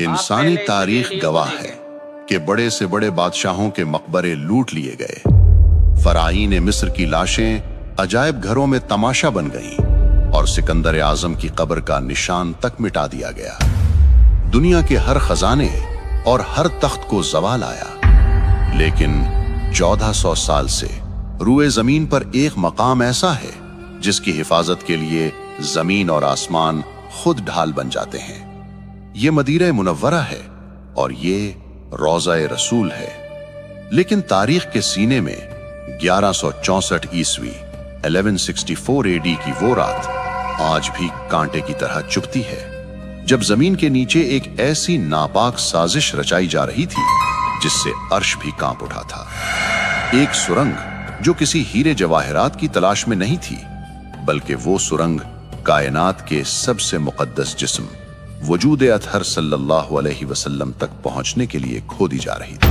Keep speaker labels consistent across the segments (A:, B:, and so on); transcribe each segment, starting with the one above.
A: انسانی تاریخ گواہ ہے کہ بڑے سے بڑے بادشاہوں کے مقبرے لوٹ لیے گئے، فراعین مصر کی لاشیں عجائب گھروں میں تماشا بن گئیں اور سکندر اعظم کی قبر کا نشان تک مٹا دیا گیا۔ دنیا کے ہر خزانے اور ہر تخت کو زوال آیا، لیکن 1400 سال سے روئے زمین پر ایک مقام ایسا ہے جس کی حفاظت کے لیے زمین اور آسمان خود ڈھال بن جاتے ہیں۔ یہ مدینہ منورہ ہے اور یہ روضہ رسول ہے، لیکن تاریخ کے سینے میں 1164 عیسوی 1164 AD کی وہ رات آج بھی کانٹے کی طرح چبھتی ہے، جب زمین کے نیچے ایک ایسی ناپاک سازش رچائی جا رہی تھی جس سے عرش بھی کانپ اٹھا تھا۔ ایک سرنگ جو کسی ہیرے جواہرات کی تلاش میں نہیں تھی، بلکہ وہ سرنگ کائنات کے سب سے مقدس جسم وجود اطہر صلی اللہ علیہ وسلم تک پہنچنے کے لیے کھودی جا رہی تھی۔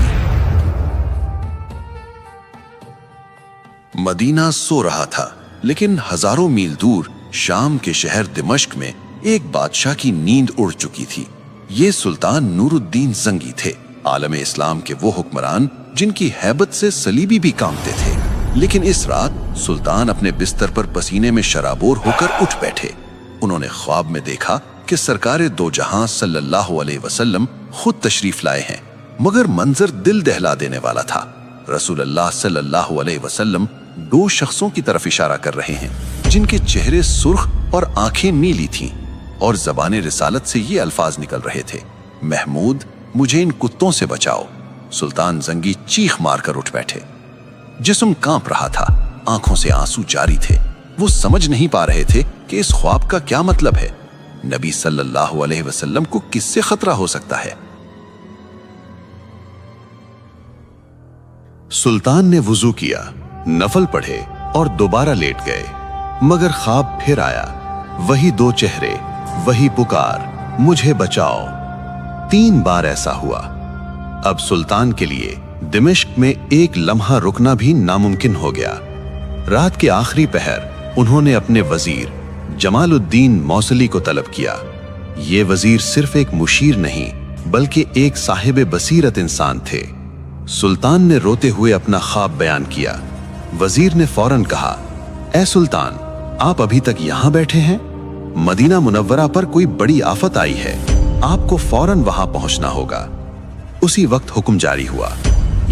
B: مدینہ سو رہا تھا، لیکن ہزاروں میل دور شام کے شہر دمشق میں ایک بادشاہ کی نیند اڑ چکی تھی۔ یہ سلطان نور الدین زنگی تھے، عالم اسلام کے وہ حکمران جن کی ہیبت سے صلیبی بھی کانپتے تھے۔ لیکن اس رات سلطان اپنے بستر پر پسینے میں شرابور ہو کر اٹھ بیٹھے۔ انہوں نے خواب میں دیکھا کہ سرکار دو جہاں صلی اللہ علیہ وسلم خود تشریف لائے ہیں، مگر منظر دل دہلا دینے والا تھا۔ رسول اللہ صلی اللہ علیہ وسلم دو شخصوں کی طرف اشارہ کر رہے ہیں جن کے چہرے سرخ اور آنکھیں نیلی تھیں، اور زبان رسالت سے یہ الفاظ نکل رہے تھے: محمود، مجھے ان کتوں سے بچاؤ۔ سلطان زنگی چیخ مار کر اٹھ بیٹھے۔ جسم کانپ رہا تھا، آنکھوں سے آنسو جاری تھے۔ وہ سمجھ نہیں پا رہے تھے کہ اس خواب کا کیا مطلب ہے۔ نبی صلی اللہ علیہ وسلم کو کس سے خطرہ ہو سکتا ہے؟
A: سلطان نے وضو کیا، نفل پڑھے اور دوبارہ لیٹ گئے، مگر خواب پھر آیا۔ وہی دو چہرے، وہی پکار، مجھے بچاؤ۔ 3 بار ایسا ہوا۔ اب سلطان کے لیے دمشق میں ایک لمحہ رکنا بھی ناممکن ہو گیا۔ رات کے آخری پہر انہوں نے اپنے وزیر جمال الدین موصلی کو طلب کیا۔ یہ وزیر صرف ایک مشیر نہیں بلکہ ایک صاحب بصیرت انسان تھے۔ سلطان نے روتے ہوئے اپنا خواب بیان کیا۔ وزیر نے فوراً کہا: اے سلطان، آپ ابھی تک یہاں بیٹھے ہیں؟ مدینہ منورہ پر کوئی بڑی آفت آئی ہے، آپ کو فوراً وہاں پہنچنا ہوگا۔ اسی وقت حکم جاری ہوا۔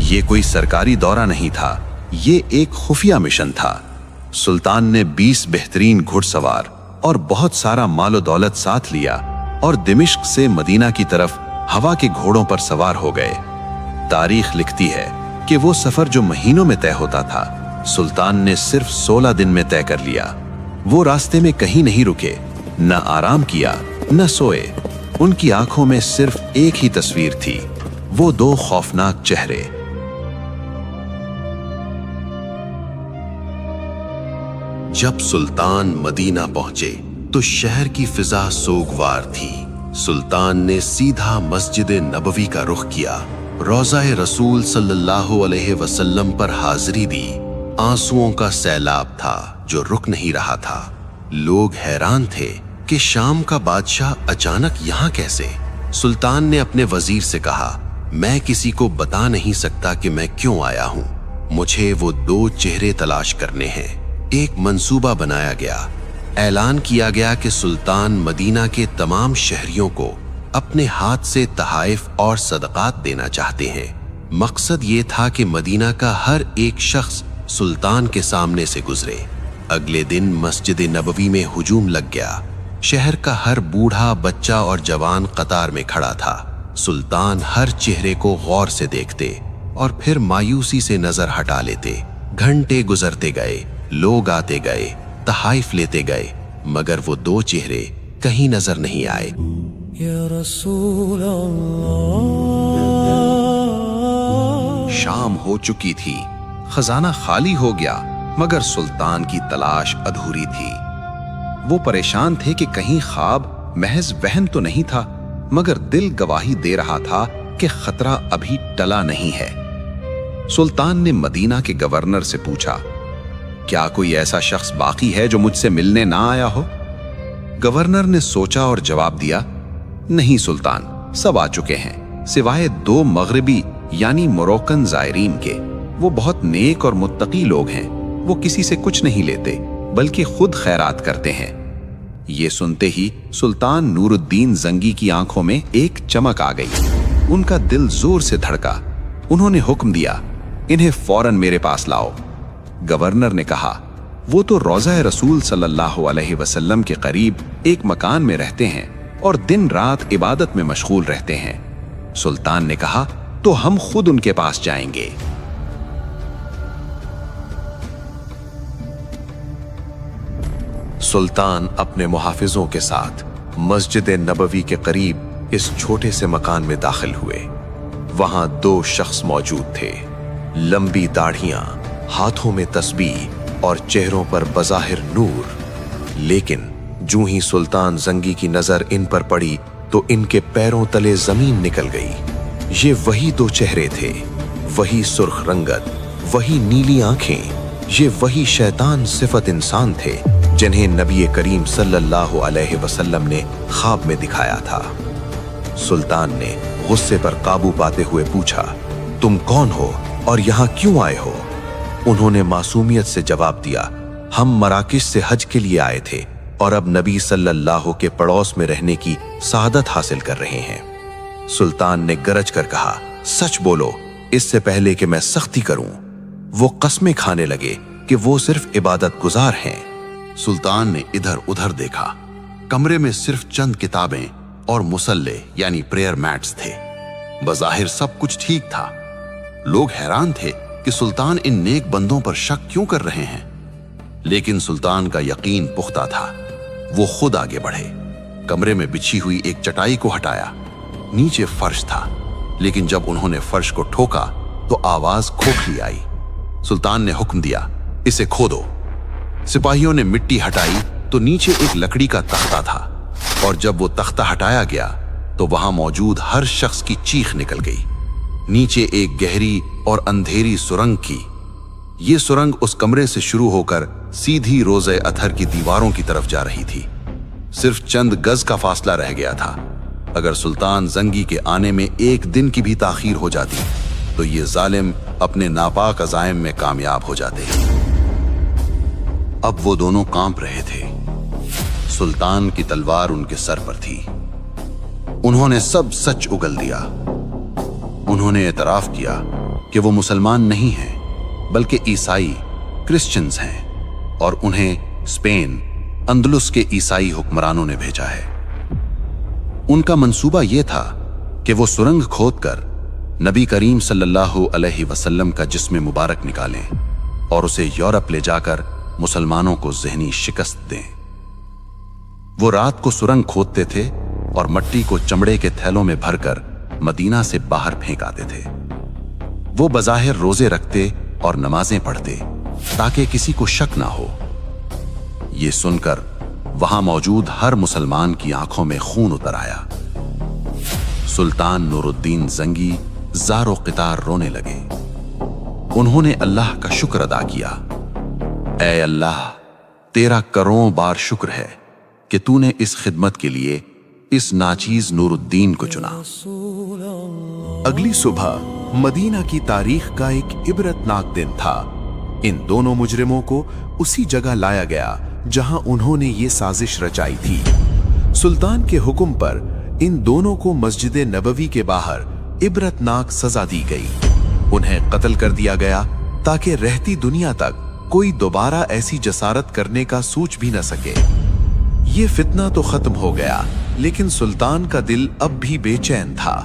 A: یہ کوئی سرکاری دورہ نہیں تھا، یہ ایک خفیہ مشن تھا۔ سلطان نے 20 بہترین گھڑ سوار اور بہت سارا مال و دولت ساتھ لیا اور دمشق سے مدینہ کی طرف ہوا کے گھوڑوں پر سوار ہو گئے۔ تاریخ لکھتی ہے کہ وہ سفر جو مہینوں میں طے ہوتا تھا، سلطان نے صرف 16 دن میں طے کر لیا۔ وہ راستے میں کہیں نہیں رکے، نہ آرام کیا، نہ سوئے۔ ان کی آنکھوں میں صرف ایک ہی تصویر تھی، وہ 2 خوفناک چہرے۔
B: جب سلطان مدینہ پہنچے تو شہر کی فضا سوگوار تھی۔ سلطان نے سیدھا مسجد نبوی کا رخ کیا، روضہ رسول صلی اللہ علیہ وسلم پر حاضری دی۔ آنسوؤں کا سیلاب تھا جو رک نہیں رہا تھا۔ لوگ حیران تھے کہ شام کا بادشاہ اچانک یہاں کیسے؟ سلطان نے اپنے وزیر سے کہا: میں کسی کو بتا نہیں سکتا کہ میں کیوں آیا ہوں، مجھے وہ 2 چہرے تلاش کرنے ہیں۔ ایک منصوبہ بنایا گیا۔ اعلان کیا گیا کہ سلطان مدینہ کے تمام شہریوں کو اپنے ہاتھ سے تحائف اور صدقات دینا چاہتے ہیں۔ مقصد یہ تھا کہ مدینہ کا ہر ایک شخص سلطان کے سامنے سے گزرے۔ اگلے دن مسجد نبوی میں ہجوم لگ گیا۔ شہر کا ہر بوڑھا، بچہ اور جوان قطار میں کھڑا تھا۔ سلطان ہر چہرے کو غور سے دیکھتے اور پھر مایوسی سے نظر ہٹا لیتے۔ گھنٹے گزرتے گئے، لوگ آتے گئے، تحائف لیتے گئے، مگر وہ 2 چہرے کہیں نظر نہیں آئے۔
C: یا رسول اللہ۔
B: شام ہو چکی تھی، خزانہ خالی ہو گیا، مگر سلطان کی تلاش ادھوری تھی۔ وہ پریشان تھے کہ کہیں خواب محض وہم تو نہیں تھا، مگر دل گواہی دے رہا تھا کہ خطرہ ابھی ٹلا نہیں ہے۔ سلطان نے مدینہ کے گورنر سے پوچھا: کیا کوئی ایسا شخص باقی ہے جو مجھ سے ملنے نہ آیا ہو؟ گورنر نے سوچا اور جواب دیا: نہیں سلطان،
D: सब आ चुके हैं, सिवाय 2 मगरबी यानी मोरक्कन ज़ायरीन के। वो बहुत नेक और मुत्तकी लोग हैं। वो किसी से कुछ नहीं लेते, बल्कि खुद खैरात करते हैं। ये सुनते ही सुल्तान नूरुद्दीन जंगी की आंखों में एक चमक आ गई। उनका दिल जोर से धड़का। उन्होंने हुक्म दिया, इन्हें फौरन मेरे पास लाओ। गवर्नर ने कहा, वो तो रोज़ा रसूल सल्लल्लाहु अलैहि वसल्लम के करीब एक मकान में रहते हैं और दिन रात इबादत में मशगूल रहते हैं। सुल्तान ने कहा, तो हम खुद उनके पास जाएंगे।
B: सुल्तान अपने मुहाफिजों के साथ मस्जिद नबवी के करीब इस छोटे से मकान में दाखिल हुए। वहां 2 शख्स मौजूद थे, लंबी दाढ़ियां, हाथों में तस्बीह और चेहरों पर बज़ाहिर नूर। लेकिन जूं ही सुल्तान जंगी की नजर इन पर पड़ी तो इनके पैरों तले जमीन निकल गई। ये वही 2 चेहरे थे, वही सुर्ख रंगत, वही नीली आंखें, ये वही शैतान सिफत इंसान थे जिन्हें नबी करीम सल्लल्लाहु अलैहि वसल्लम ने ख्वाब में दिखाया था। सुल्तान ने गुस्से पर काबू पाते हुए पूछा, तुम कौन हो और यहाँ क्यों आए हो? उन्होंने मासूमियत से जवाब दिया, हम मराकिश से हज के लिए आए थे और अब नबी सल्लल्लाहु के पड़ोस में रहने की सआदत हासिल कर रहे हैं। सुल्तान ने गरज कर कहा, सच बोलो, इससे पहले कि मैं सख्ती करूं। वो कसमें खाने लगे कि वो सिर्फ इबादत गुजार हैं।
E: सुल्तान ने इधर उधर देखा। कमरे में सिर्फ चंद किताबें और मुसल्ले यानी प्रेयर मैट्स थे। बज़ाहिर सब कुछ ठीक था। लोग हैरान थे कि सुल्तान इन नेक बंदों पर शक क्यों कर रहे हैं, लेकिन सुल्तान का यकीन पुख्ता था। वो खुद आगे बढ़े, कमरे में बिछी हुई एक चटाई को हटाया। नीचे फर्श था, लेकिन जब उन्होंने फर्श को ठोका तो आवाज खोखली आई। सुल्तान ने हुक्म दिया, इसे खोदो। सिपाहियों ने मिट्टी हटाई तो नीचे एक लकड़ी का तख्ता था, और जब वो तख्ता हटाया गया तो वहां मौजूद हर शख्स की चीख निकल गई। नीचे एक गहरी और अंधेरी सुरंग की। ये सुरंग उस कमरे से शुरू होकर सीधी रोज़े अतहर की दीवारों की तरफ जा रही थी। सिर्फ चंद गज का फासला रह गया था। अगर सुल्तान जंगी के आने में एक दिन की भी ताखीर हो जाती तो ये जालिम अपने नापाक अज़ाइम में कामयाब हो जाते। अब वो दोनों कांप रहे थे। सुल्तान की तलवार उनके सर पर थी। उन्होंने सब सच उगल दिया। उन्होंने एतराफ किया कि वो मुसलमान नहीं हैं, बल्कि ईसाई क्रिश्चियंस हैं, और उन्हें स्पेन अंदलुस के ईसाई हुक्मरानों ने भेजा है। उनका मंसूबा यह था कि वो सुरंग खोदकर नबी करीम सल्लल्लाहु अलैहि वसल्लम का जिस्म मुबारक निकालें और उसे यूरोप ले जाकर मुसलमानों को ज़हनी शिकस्त दें। वो रात को सुरंग खोदते थे और मट्टी को चमड़े के थैलों में भरकर मदीना से बाहर फेंक आते थे। वो बज़ाहिर रोजे रखते और नमाजें पढ़ते ताकि किसी को शक ना हो। ये सुनकर वहां मौजूद हर मुसलमान की आंखों में खून उतर आया। सुल्तान नूरुद्दीन जंगी ज़ारो क़ितार रोने लगे। उन्होंने अल्लाह का शुक्र अदा किया। ऐ अल्लाह, तेरा करोड़ों बार शुक्र है कि तूने इस खिदमत के लिए इस नाचीज नूरुद्दीन को चुना।
B: अगली सुबह मदीना की तारीख का एक इबरतनाक दिन था। इन दोनों मुजरिमों को उसी जगह लाया गया जहां उन्होंने ये साजिश रचाई थी। सुल्तान के हुक्म पर इन दोनों को मस्जिद नबवी के बाहर इबरतनाक सजा दी गई। उन्हें कत्ल कर दिया गया ताकि रहती दुनिया तक कोई दोबारा ऐसी जसारत करने का सोच भी न सके। ये फितना तो खत्म हो गया, लेकिन सुल्तान का दिल अब भी बेचैन था।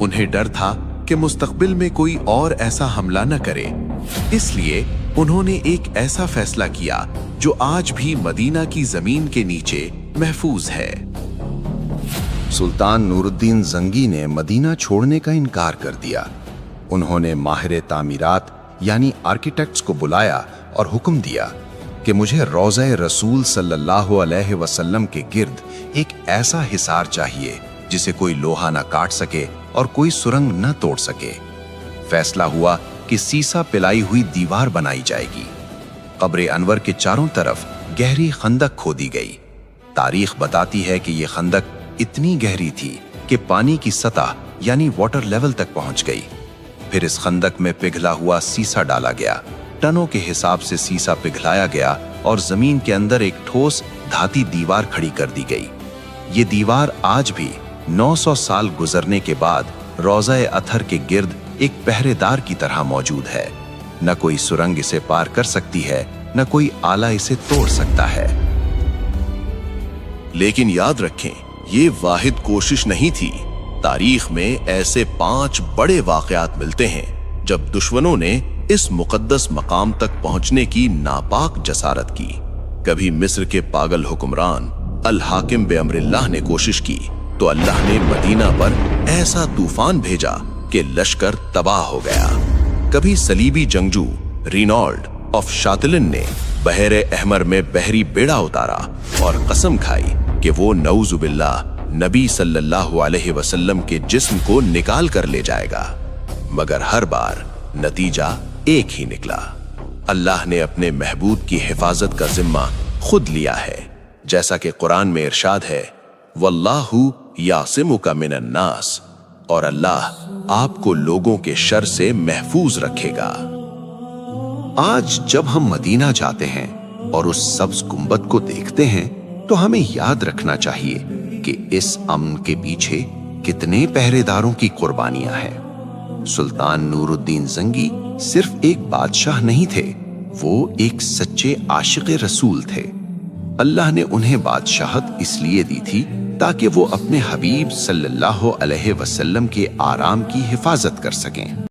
B: उन्हें डर था कि मुस्तकबिल में कोई और ऐसा हमला न करे। इसलिए उन्होंने एक ऐसा फैसला किया जो आज भी मदीना की जमीन के नीचे महफूज है।
D: सुल्तान नूरुद्दीन जंगी ने मदीना छोड़ने का इनकार कर दिया। उन्होंने माहिर तामीरात यानी आर्किटेक्ट्स को बुलाया और हुक्म दिया कि मुझे रोज़े रसूल सल्लल्लाहु अलैहि वसल्लम के गिर्द एक ऐसा हिसार चाहिए जिसे कोई लोहा न काट सके और कोई सुरंग न तोड़ सके। फैसला हुआ कि सीसा पिलाई हुई दीवार बनाई जाएगी। कब्र अनवर के चारों तरफ गहरी खंदक खोदी गई। तारीख बताती है कि यह खंदक इतनी गहरी थी कि पानी की सतह यानी वाटर लेवल तक पहुंच गई। फिर इस खंदक में पिघला हुआ सीसा डाला गया। टनों के हिसाब से सीसा पिघलाया गया और जमीन के अंदर एक ठोस धाती दीवार खड़ी कर दी गई। ये दीवार आज भी 900 साल गुजरने के बाद रोज़ा-ए अथर के गिर्द एक पहरेदार की तरह मौजूद है। न कोई सुरंग इसे पार कर सकती है, न कोई आला इसे तोड़ सकता है।
B: लेकिन याद रखें, ये वाहिद कोशिश नहीं थी। तारीख में ऐसे 5 बड़े वाकयात मिलते हैं जब दुश्मनों ने इस मुकद्दस मकाम तक पहुंचने की नापाक जसारत की। कभी मिस्र के पागल हुक्मरान अल हाकिम बेअमरिल्लाह ने कोशिश की तो अल्लाह ने मदीना पर ऐसा तूफान भेजा कि लश्कर तबाह हो गया। कभी सलीबी जंगजू रिनॉल्ड ऑफ शातिलिन ने बहरे अहमर में बहरी बेड़ा उतारा और कसम खाई कि वो नऊजुबिल्लाह नबी सल्लल्लाहु अलैहि वसल्लम के जिस्म को निकाल कर ले जाएगा, मगर हर बार नतीजा एक ही निकला। अल्लाह ने अपने महबूब की हिफाजत का जिम्मा खुद लिया है, जैसा कि कुरान में इरशाद है, वल्लाहु यासिमुका मिनन नास, और अल्लाह आपको लोगों के शर से महफूज रखेगा।
E: आज जब हम मदीना जाते हैं और उस सब्ज गुंबद को देखते हैं तो हमें याद रखना चाहिए कि इस अमन के पीछे कितने पहरेदारों की कुर्बानियां हैं। सुल्तान नूरुद्दीन जंगी सिर्फ एक बादशाह नहीं थे, वो एक सच्चे आशिक़े रसूल थे। अल्लाह ने उन्हें बादशाहत इसलिए दी थी ताकि वो अपने हबीब सल्लल्लाहु अलैहि वसल्लम के आराम की हिफाजत कर सकें।